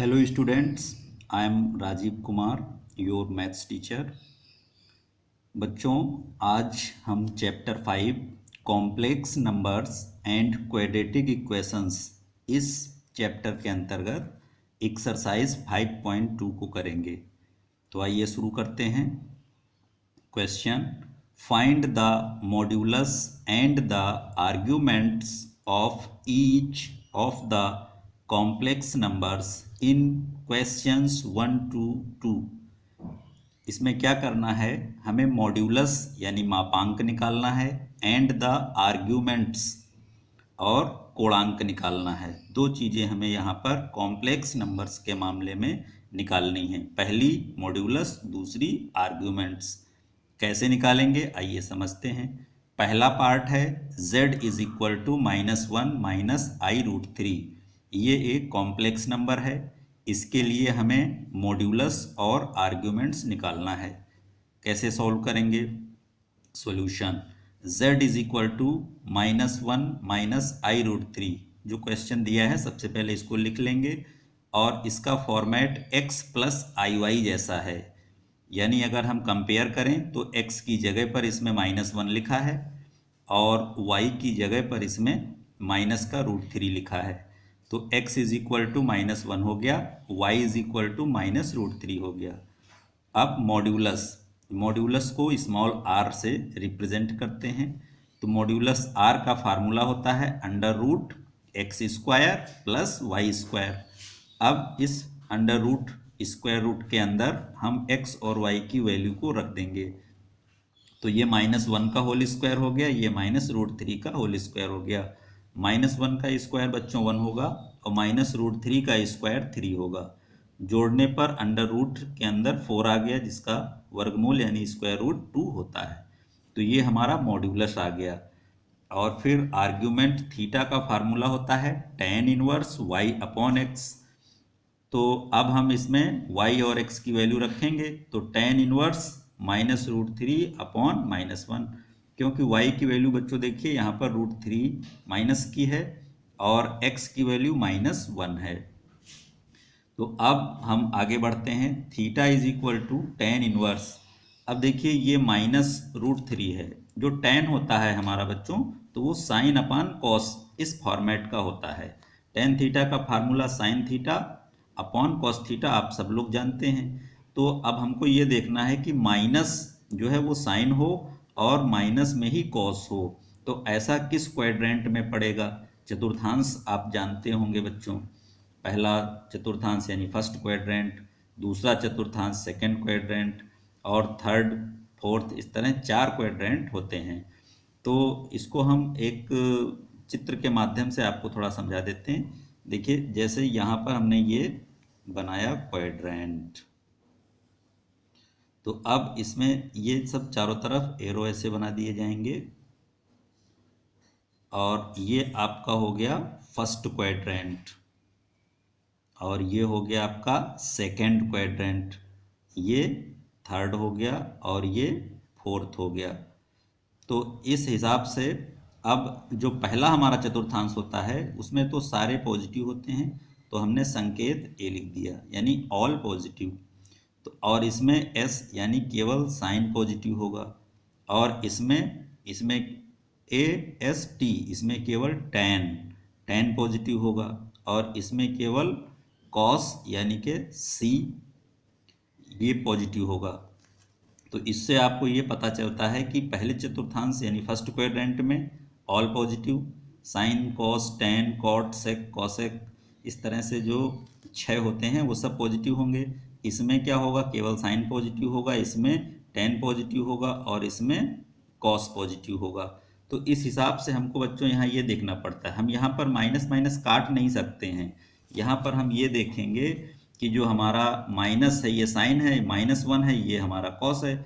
Hello students, I am Rajiv Kumar, your maths teacher। बच्चों, आज हम chapter 5 complex numbers and quadratic equations इस chapter के अंतर्गत एक्सरसाइज 5.2 को करेंगे। तो आइए शुरू करते हैं। Question, find the modulus and the arguments of each of the complex numbers in questions 1 to 2। इसमें क्या करना है, हमें मॉड्यूलस यानी मापांक निकालना है एंड द आर्ग्यूमेंट्स और कोणांक निकालना है। दो चीज़ें हमें यहाँ पर कॉम्प्लेक्स नंबर्स के मामले में निकालनी है। पहली मॉड्यूलस, दूसरी आर्ग्यूमेंट्स। कैसे निकालेंगे आइए समझते हैं। पहला पार्ट है z is equal to -1 minus i√3। ये एक कॉम्प्लेक्स नंबर है, इसके लिए हमें मॉड्यूलस और आर्ग्यूमेंट्स निकालना है। कैसे सॉल्व करेंगे? Solution, z is equal to -1 minus i√3। जो क्वेश्चन दिया है सबसे पहले इसको लिख लेंगे और इसका फॉर्मेट x प्लस iy जैसा है। यानी अगर हम कंपेयर करें तो x की जगह पर इसमें -1 लिखा है और y की जगह पर इसमें माइनस का √3 लिखा है। तो x इज इक्वल टू -1 हो गया, y इज इक्वल टू -√3 हो गया। अब मॉड्यूलस को स्मॉल r से रिप्रेजेंट करते हैं। तो मॉड्यूलस r का फार्मूला होता है √x² प्लस y²। अब इस स्क्वायर रूट के अंदर हम x और y की वैल्यू को रख देंगे। तो ये -1 का होल स्क्वायर हो गया, ये -√3 का होल स्क्वायर हो गया। -1 का स्क्वायर बच्चों 1 होगा और -√3 का स्क्वायर 3 होगा। जोड़ने पर अंडर रूट के अंदर 4 आ गया, जिसका वर्गमूल यानी स्क्वायर रूट 2 होता है। तो ये हमारा मॉड्यूलस आ गया। और फिर आर्ग्यूमेंट थीटा का फार्मूला होता है tan इनवर्स y/x। तो अब हम इसमें y और x की वैल्यू रखेंगे। तो tan इनवर्स -√3/-1, क्योंकि y की वैल्यू बच्चों देखिए यहाँ पर √3 माइनस की है और x की वैल्यू -1 है। तो अब हम आगे बढ़ते हैं। Theta is equal to tan inverse. अब देखिए ये -√3 है। जो tan होता है हमारा बच्चों, तो वो साइन अपान कॉस इस फॉर्मेट का होता है। tan थीटा का formula sine theta upon cos theta आप सब लोग जानते हैं। तो अब हमको ये देखना है कि माइनस जो है वो साइन हो और माइनस में ही कॉस हो। तो ऐसा किस क्वाड्रेंट में पड़ेगा? चतुर्थांश आप जानते होंगे बच्चों। पहला चतुर्थांश यानी फर्स्ट क्वाड्रेंट, दूसरा चतुर्थांश सेकंड क्वाड्रेंट और थर्ड फोर्थ, इस तरह 4 क्वाड्रेंट होते हैं। तो इसको हम एक चित्र के माध्यम से आपको थोड़ा समझा देते हैं। देखिए जैसे यहाँ पर हमने ये बनाया क्वाड्रेंट, तो अब इसमें ये सब चारों तरफ एरो ऐसे बना दिए जाएंगे और ये आपका हो गया फर्स्ट क्वाड्रेंट और ये हो गया आपका सेकंड क्वाड्रेंट, ये थर्ड हो गया और ये फोर्थ हो गया। तो इस हिसाब से अब जो पहला हमारा चतुर्थांश होता है उसमें तो सारे पॉजिटिव होते हैं, तो हमने संकेत ए लिख दिया यानी ऑल पॉजिटिव। तो और इसमें एस यानी केवल साइन पॉजिटिव होगा और इसमें AST इसमें केवल tan पॉजिटिव होगा और इसमें केवल कॉस यानी कि C ये पॉजिटिव होगा। तो इससे आपको ये पता चलता है कि पहले चतुर्थांश यानी फर्स्ट क्वाड्रेंट में all positive, sine cos tan cot sec cosec, इस तरह से जो 6 होते हैं वो सब पॉजिटिव होंगे। इसमें क्या होगा? केवल साइन पॉजिटिव होगा, इसमें टैन पॉजिटिव होगा और इसमें कॉस पॉजिटिव होगा। तो इस हिसाब से हमको बच्चों यहाँ ये देखना पड़ता है। हम यहाँ पर माइनस माइनस काट नहीं सकते हैं। यहाँ पर हम ये देखेंगे कि जो हमारा माइनस है ये साइन है, -1 है ये हमारा कॉस है।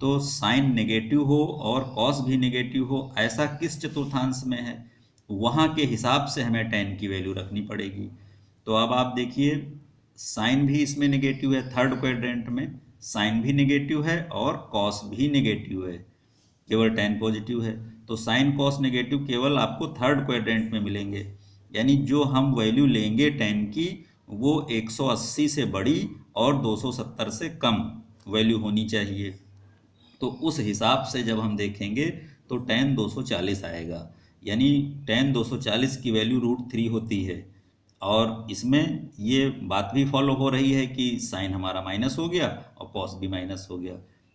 तो साइन नेगेटिव हो और कॉस भी नेगेटिव हो, ऐसा किस चतुर्थांश में है, वहाँ के हिसाब से हमें tan की वैल्यू रखनी पड़ेगी। तो अब आप देखिए साइन भी इसमें नेगेटिव है, थर्ड क्वाड्रेंट में साइन भी नेगेटिव है और कॉस भी नेगेटिव है, केवल tan पॉजिटिव है। तो साइन कॉस नेगेटिव केवल आपको थर्ड क्वाड्रेंट में मिलेंगे, यानी जो हम वैल्यू लेंगे tan की वो 180 से बड़ी और 270 से कम वैल्यू होनी चाहिए। तो उस हिसाब से जब हम देखेंगे तो tan 240 आएगा, यानी tan 240 की वैल्यू √3 होती है। और इसमें ये बात भी फॉलो हो रही है कि साइन हमारा माइनस हो गया और कॉस भी माइनस हो गया।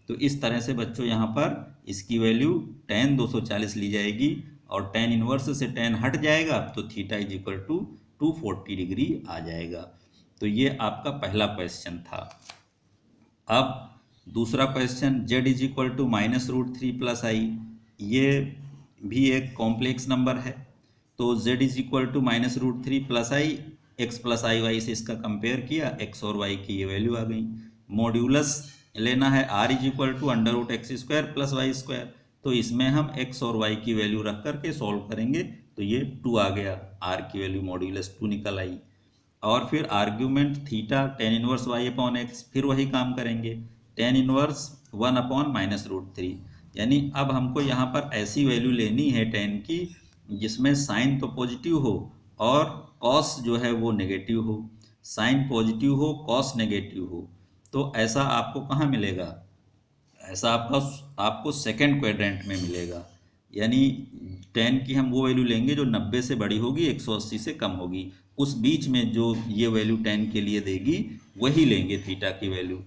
तो इस तरह से बच्चों यहाँ पर इसकी वैल्यू tan 240 ली जाएगी और tan इनवर्स से tan हट जाएगा तो theta is equal to 240 degree आ जाएगा। तो ये आपका पहला क्वेश्चन था। अब दूसरा question z is equal to -√3 plus i, ये भी एक कॉम्प्लेक्स नंबर है। तो z is equal to -√3 plus i, x plus i y से इसका कंपेयर किया, x और y की ये वैल्यू आ गई। मॉड्यूलस लेना है r is equal to √x² plus y²। तो इसमें हम x और y की वैल्यू रख करके सॉल्व करेंगे तो ये 2 आ गया, r की वैल्यू मॉड्यूलस 2 निकल आई। और फिर argument theta tan inverse y upon x, फिर वही काम करेंगे, tan इनवर्स 1 अपॉन -√3। यानी अब हमको यहाँ पर ऐसी वैल्यू लेनी है tan की जिसमें साइन तो पॉजिटिव हो और कॉस जो है वो नेगेटिव हो, साइन पॉजिटिव हो कॉस नेगेटिव हो। तो ऐसा आपको कहाँ मिलेगा? ऐसा आपको सेकंड क्वाड्रेंट में मिलेगा। यानी tan की हम वो वैल्यू लेंगे जो 90 से बड़ी होगी, 180 से कम होगी, उस बीच में जो ये वैल्यू tan के लिए देगी वही लेंगे थीटा की वैल्यू।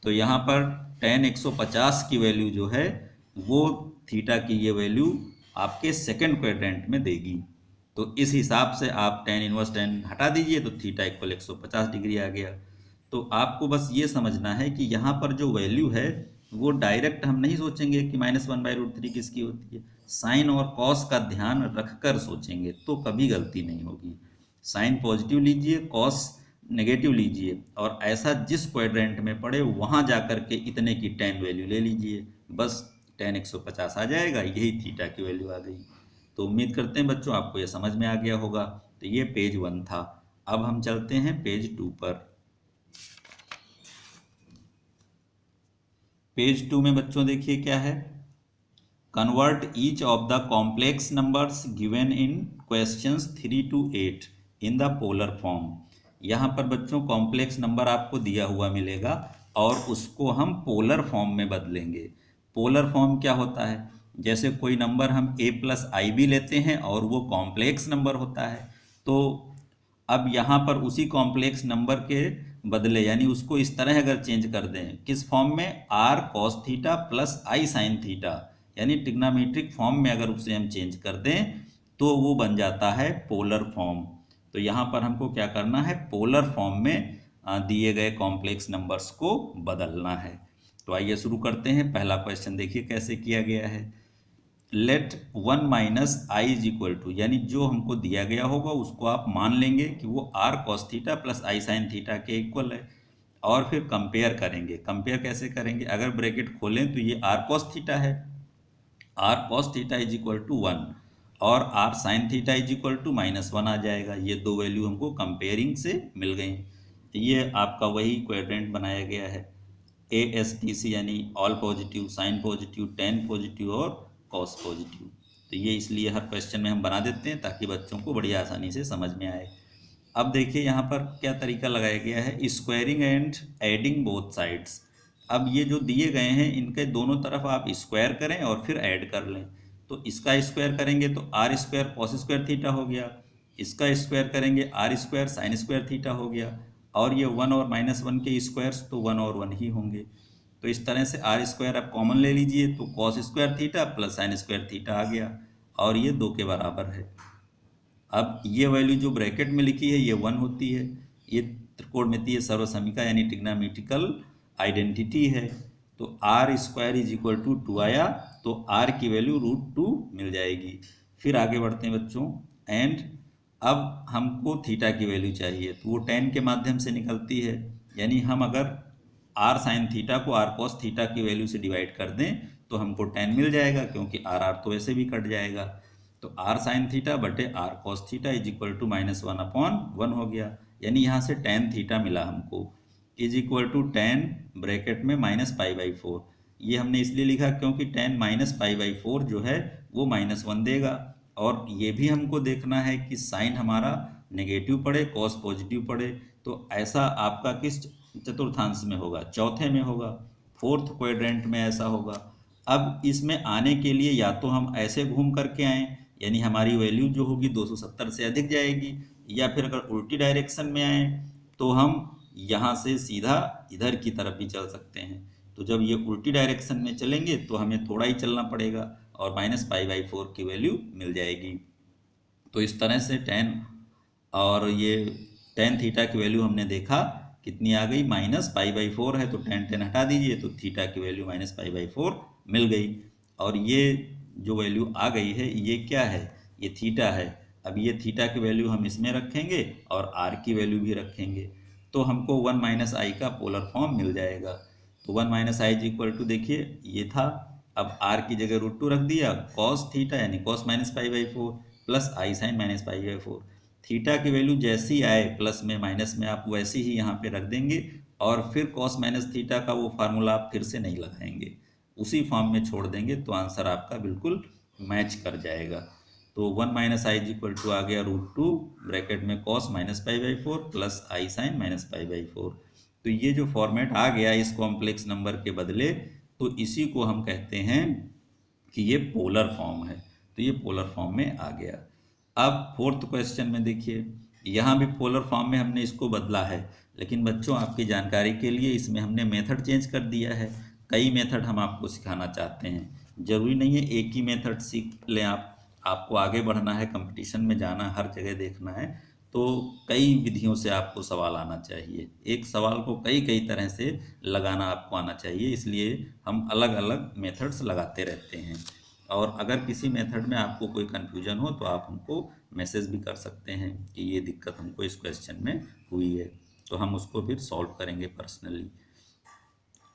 तो यहाँ पर tan 150 की वैल्यू जो है वो थीटा की ये वैल्यू आपके सेकंड क्वाड्रेंट में देगी। तो इस हिसाब से आप tan इनवर्स tan हटा दीजिए तो थीटा इक्वल 150 डिग्री आ गया। तो आपको बस ये समझना है कि यहाँ पर जो वैल्यू है वो डायरेक्ट हम नहीं सोचेंगे कि -1/√3 किसकी होती है, साइन और कॉस का ध्यान रखकर सोचेंगे तो कभी गलती नहीं होगी। साइन पॉजिटिव लीजिए, कॉस नेगेटिव लीजिए और ऐसा जिस क्वाड्रेंट में पड़े वहाँ जा कर के इतने की tan वैल्यू ले लीजिए, बस tan 150 आ जाएगा, यही थीटा की वैल्यू आ गई। तो उम्मीद करते हैं बच्चों आपको ये समझ में आ गया होगा। तो ये पेज 1 था। अब हम चलते हैं पेज 2 पर। पेज 2 में बच्चों देखिए क्या है, convert each of the complex numbers given in questions 3 to 8 in the polar form. यहाँ पर बच्चों कॉम्प्लेक्स नंबर आपको दिया हुआ मिलेगा और उसको हम पोलर फॉर्म में बदलेंगे। पोलर फॉर्म क्या होता है? जैसे कोई नंबर हम a+i भी लेते हैं और वो कॉम्प्लेक्स नंबर होता है, तो अब यहाँ पर उसी कॉम्प्लेक्स नंबर के बदले यानी उसको इस तरह अगर चेंज कर दें, किस फॉर्म में, r cos theta plus i sin theta, यानी ट्रिग्नोमेट्रिक फॉर्म में अगर उसे हम चेंज कर दें तो वो बन जाता है पोलर फॉर्म। तो यहाँ पर हमको क्या करना है, पोलर फॉर्म में दिए गए कॉम्प्लेक्स नंबर्स को बदलना है। तो आइए शुरू करते हैं। पहला क्वेश्चन देखिए कैसे किया गया है। Let 1 minus i is equal to, यानी जो हमको दिया गया होगा उसको आप मान लेंगे कि वो r cos theta plus i sin theta के इक्वल है और फिर कंपेयर करेंगे। कंपेयर कैसे करेंगे? अगर ब्रैकेट खोलें तो ये r cos थीटा है, r cos theta is equal to 1 और r sin theta is equal to -1 आ जाएगा। ये दो वैल्यू हमको कंपेयरिंग से मिल गई। ये आपका वही क्वाड्रेंट बनाया गया है, ASTC यानी all positive, sine positive, tan positive और कॉस पॉजिटिव। तो ये इसलिए हर क्वेश्चन में हम बना देते हैं ताकि बच्चों को बड़ी आसानी से समझ में आए। अब देखिए यहाँ पर क्या तरीका लगाया गया है, squaring and adding both sides. अब ये जो दिए गए हैं इनके दोनों तरफ आप स्क्वायर करें और फिर ऐड कर लें। तो इसका स्क्वायर करेंगे तो r² cos स्क्वायर थीटा हो गया, इसका स्क्वायर करेंगे r² sin स्क्वायर थीटा हो गया, और ये 1 और -1 के स्क्वायर्स तो 1 और 1 ही होंगे। तो इस तरह से r² आप कॉमन ले लीजिए तो cos square theta plus sin square theta आ गया और ये 2 के बराबर है। अब ये वैल्यू जो ब्रैकेट में लिखी है ये 1 होती है, ये त्रिकोणमितीय सर्वसमीका यानी ट्रिग्नोमेट्रिकल आइडेंटिटी है। तो r² इज इक्वल टू 2 आया तो r की वैल्यू √2 मिल जाएगी। फिर आगे बढ़ते हैं बच्चों, एंड अब हमको थीटा की वैल्यू चाहिए तो वो tan के माध्यम से निकलती है, यानी हम अगर r sin थीटा को r cos थीटा की वैल्यू से डिवाइड कर दें तो हमको tan मिल जाएगा, क्योंकि r तो वैसे भी कट जाएगा। तो r sin थीटा बटे r cos theta is equal to -1/1 हो गया, यानी यहाँ से tan थीटा मिला हमको, is equal to tan bracket में -π/4। ये हमने इसलिए लिखा क्योंकि tan -π/4 जो है वो -1 देगा, और ये भी हमको देखना है कि साइन हमारा नेगेटिव पड़े, कॉस पॉजिटिव पड़े। तो ऐसा आपका किस चतुर्थांश में होगा? चौथे में होगा, फोर्थ क्वाड्रेंट में ऐसा होगा। अब इसमें आने के लिए या तो हम ऐसे घूम करके आएँ, यानी हमारी वैल्यू जो होगी 270 से अधिक जाएगी, या फिर अगर उल्टी डायरेक्शन में आए तो हम यहाँ से सीधा इधर की तरफ भी चल सकते हैं। तो जब ये उल्टी डायरेक्शन में चलेंगे तो हमें थोड़ा ही चलना पड़ेगा और -π/4 की वैल्यू मिल जाएगी। तो इस तरह से tan और ये tan थीटा की वैल्यू हमने देखा कितनी आ गई, -π/4 है तो tan हटा दीजिए तो थीटा की वैल्यू -π/4 मिल गई। और ये जो वैल्यू आ गई है ये क्या है? ये थीटा है। अब ये थीटा की वैल्यू हम इसमें रखेंगे और r की वैल्यू भी रखेंगे तो हमको 1 - i का पोलर फॉर्म मिल जाएगा। तो 1 - i इज इक्वल टू, देखिए ये था, अब r की जगह √2 रख दिया, cos थीटा यानी cos -π/4 plus i sin -π/4। Theta की वैल्यू जैसी आए प्लस में माइनस में आप वैसे ही यहाँ पे रख देंगे और फिर cos - थीटा का वो फार्मूला आप फिर से नहीं लगाएंगे, उसी फॉर्म में छोड़ देंगे तो आंसर आपका बिल्कुल मैच कर जाएगा। तो 1 - i इज इक्वल टू आ गया √2 ब्रैकेट में cos -π/4 प्लस i sin -π/4। तो ये जो फॉर्मेट आ गया इस कॉम्प्लेक्स नंबर के बदले, तो इसी को हम कहते हैं कि ये पोलर फॉर्म है। तो ये पोलर फॉर्म में आ गया। अब फोर्थ क्वेश्चन में देखिए, यहाँ भी पोलर फॉर्म में हमने इसको बदला है, लेकिन बच्चों आपकी जानकारी के लिए इसमें हमने मेथड चेंज कर दिया है। कई मेथड हम आपको सिखाना चाहते हैं, ज़रूरी नहीं है एक ही मेथड सीख लें आप, आपको आगे बढ़ना है, कंपटीशन में जाना, हर जगह देखना है, तो कई विधियों से आपको सवाल आना चाहिए। एक सवाल को कई कई तरह से लगाना आपको आना चाहिए, इसलिए हम अलग अलग मेथड्स लगाते रहते हैं। और अगर किसी मेथड में आपको कोई कन्फ्यूजन हो तो आप हमको मैसेज भी कर सकते हैं कि ये दिक्कत हमको इस क्वेश्चन में हुई है, तो हम उसको फिर सॉल्व करेंगे पर्सनली।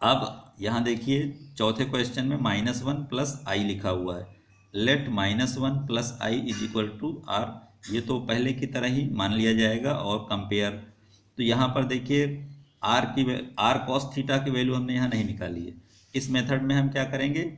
अब यहाँ देखिए चौथे क्वेश्चन में -1 प्लस आई लिखा हुआ है। Let -1 plus i is equal to r, ये तो पहले की तरह ही मान लिया जाएगा और कंपेयर। तो यहाँ पर देखिए आर कॉस थीटा की वैल्यू हमने यहाँ नहीं निकाली है। इस मेथड में हम क्या करेंगे,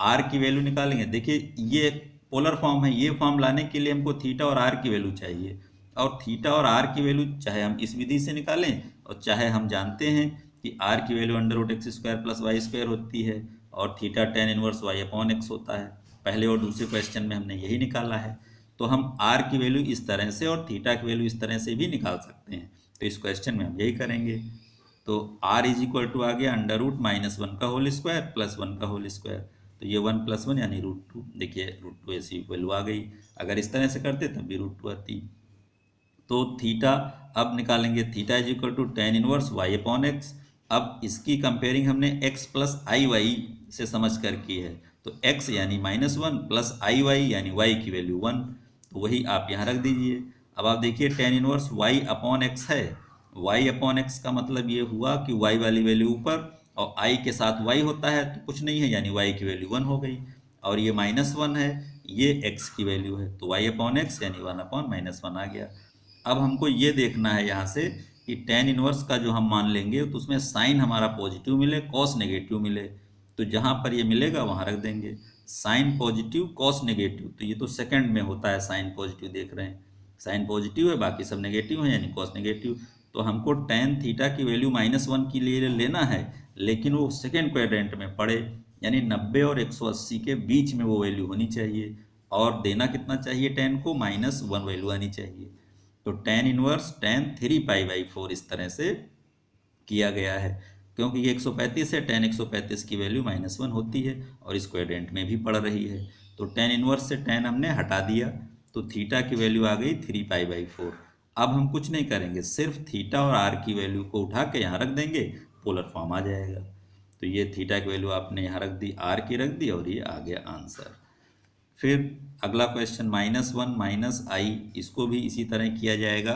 आर की वैल्यू निकालेंगे। देखिए ये पोलर फॉर्म है, ये फॉर्म लाने के लिए हमको थीटा और आर की वैल्यू चाहिए, और थीटा और आर की वैल्यू चाहे हम इस विधि से निकालें और चाहे हम जानते हैं कि आर की वैल्यू √x² प्लस y² होती है और थीटा tan इनवर्स y/x होता है। पहले और दूसरे क्वेश्चन में हमने यही निकाला है, तो हम आर की वैल्यू इस तरह से और थीटा की वैल्यू इस तरह से भी निकाल सकते हैं। तो इस क्वेश्चन में हम यही करेंगे। तो r इज इक्वल टू आ गया √-1 का होल स्क्वायर प्लस 1 का होल स्क्वायर, तो ये 1 + 1 यानी √2। देखिए √2 ऐसी वैल्यू आ गई, अगर इस तरह से करते तब भी √2 आती। तो थीटा अब निकालेंगे, theta is equal to tan inverse y/x। अब इसकी कंपेयरिंग हमने x प्लस आई वाई से समझ कर की है, तो x यानी -1 प्लस आई वाई यानी y की वैल्यू 1, तो वही आप यहाँ रख दीजिए। अब आप देखिए tan इनवर्स y/x है, y/x का मतलब ये हुआ कि y वाली वैल्यू ऊपर और i के साथ y होता है तो कुछ नहीं है, यानी y की वैल्यू 1 हो गई। और ये -1 है, ये x की वैल्यू है, तो y/x यानी 1/-1 आ गया। अब हमको ये देखना है यहाँ से कि tan इनवर्स का जो हम मान लेंगे तो उसमें साइन हमारा पॉजिटिव मिले, कॉस नेगेटिव मिले, तो जहाँ पर ये मिलेगा वहाँ रख देंगे। साइन पॉजिटिव कॉस नेगेटिव, तो ये तो सेकंड में होता है, साइन पॉजिटिव देख रहे हैं, साइन पॉजिटिव है बाकी सब नेगेटिव है यानी कॉस नेगेटिव। तो हमको tan थीटा की वैल्यू -1 के लिए लेना है, लेकिन वो सेकेंड क्वाड्रेंट में पड़े, यानी 90 और 180 के बीच में वो वैल्यू होनी चाहिए, और देना कितना चाहिए tan को, -1 वैल्यू आनी चाहिए। तो tan इनवर्स tan 3π/4 इस तरह से किया गया है, क्योंकि ये 135 है, tan 135 की वैल्यू -1 होती है और इस क्वाड्रेंट में भी पड़ रही है, तो tan इनवर्स से tan हमने हटा दिया, तो थीटा की वैल्यू आ गई 3π/4। अब हम कुछ नहीं करेंगे, सिर्फ थीटा और आर की वैल्यू को उठा के यहाँ रख देंगे, पोलर फॉर्म आ जाएगा। तो ये थीटा की वैल्यू आपने यहाँ रख दी, आर की रख दी, और ये आ गया आंसर। फिर अगला क्वेश्चन -1 - i, इसको भी इसी तरह किया जाएगा।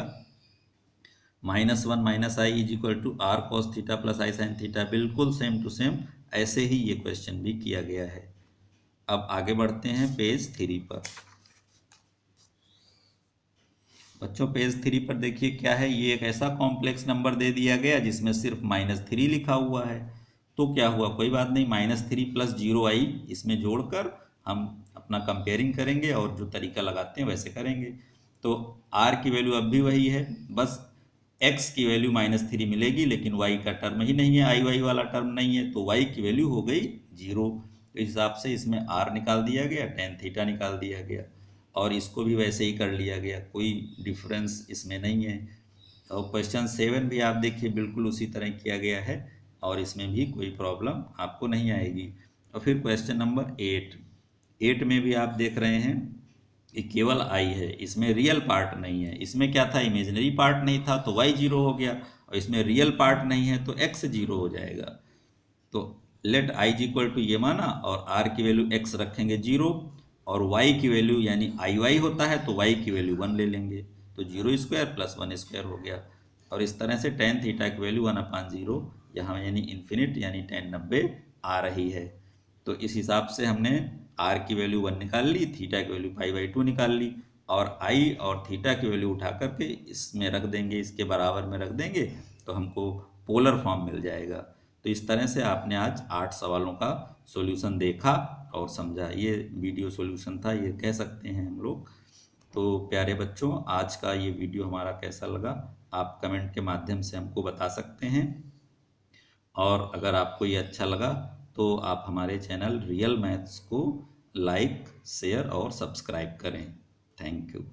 -1 - i is equal to r cos theta plus i sine theta, बिल्कुल सेम टू सेम ऐसे ही ये क्वेश्चन भी किया गया है। अब आगे बढ़ते हैं पेज 3 पर। बच्चों पेज 3 पर देखिए क्या है, ये एक ऐसा कॉम्प्लेक्स नंबर दे दिया गया जिसमें सिर्फ -3 लिखा हुआ है। तो क्या हुआ, कोई बात नहीं, -3 + 0i इसमें जोड़कर हम अपना कंपेयरिंग करेंगे और जो तरीका लगाते हैं वैसे करेंगे। तो r की वैल्यू अब भी वही है, बस x की वैल्यू -3 मिलेगी, लेकिन y का टर्म ही नहीं है, आई वाई वाला टर्म नहीं है, तो y की वैल्यू हो गई 0। तो इस हिसाब से इसमें r निकाल दिया गया, tan थीटा निकाल दिया गया, और इसको भी वैसे ही कर लिया गया, कोई डिफरेंस इसमें नहीं है। और क्वेश्चन 7 भी आप देखिए बिल्कुल उसी तरह किया गया है, और इसमें भी कोई प्रॉब्लम आपको नहीं आएगी। और फिर क्वेश्चन नंबर 8 में भी आप देख रहे हैं कि केवल i है, इसमें रियल पार्ट नहीं है। इसमें क्या था, इमेजिनरी पार्ट नहीं था तो y 0 हो गया, और इसमें रियल पार्ट नहीं है तो x 0 हो जाएगा। तो लेट i इक्वल टू ये माना, और r की वैल्यू x रखेंगे 0, और y की वैल्यू यानी आई वाई होता है तो y की वैल्यू 1 ले लेंगे, तो 0² + 1² हो गया। और इस तरह से tan थीटा की वैल्यू 1/0 यहाँ यानी इन्फिनिट यानी tan 90 आ रही है। तो इस हिसाब से हमने r की वैल्यू 1 निकाल ली, थीटा की वैल्यू π/2 निकाल ली, और i और थीटा की वैल्यू उठा करके इसमें रख देंगे, इसके बराबर में रख देंगे, तो हमको पोलर फॉर्म मिल जाएगा। तो इस तरह से आपने आज 8 सवालों का सॉल्यूशन देखा और समझा। ये वीडियो सॉल्यूशन था, ये कह सकते हैं हम लोग। तो प्यारे बच्चों, आज का ये वीडियो हमारा कैसा लगा आप कमेंट के माध्यम से हमको बता सकते हैं, और अगर आपको ये अच्छा लगा तो आप हमारे चैनल रियल मैथ्स को लाइक, शेयर और सब्सक्राइब करें। Thank you.